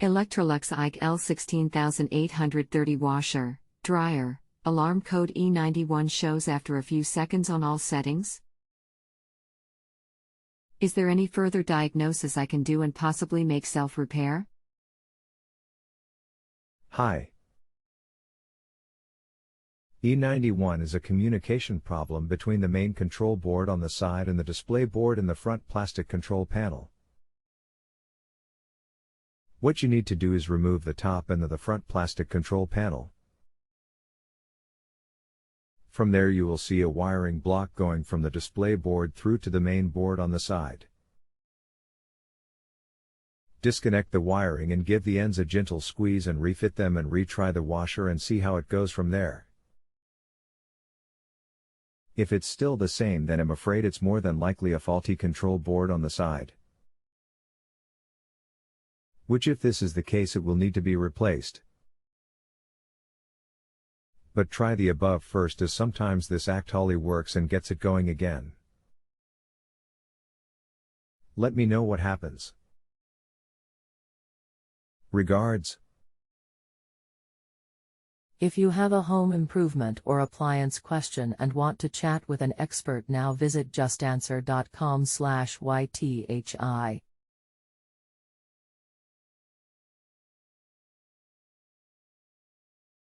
Electrolux AEG L 16830 washer, dryer, alarm code E91 shows after a few seconds on all settings. Is there any further diagnosis I can do and possibly make self-repair? Hi. E91 is a communication problem between the main control board on the side and the display board in the front plastic control panel. What you need to do is remove the top end of the front plastic control panel. From there you will see a wiring block going from the display board through to the main board on the side. Disconnect the wiring and give the ends a gentle squeeze and refit them and retry the washer and see how it goes from there. If it's still the same, then I'm afraid it's more than likely a faulty control board on the side. Which, if this is the case, it will need to be replaced. But try the above first, as sometimes this actually works and gets it going again. Let me know what happens. Regards. If you have a home improvement or appliance question and want to chat with an expert, now visit JustAnswer.com/YTHI.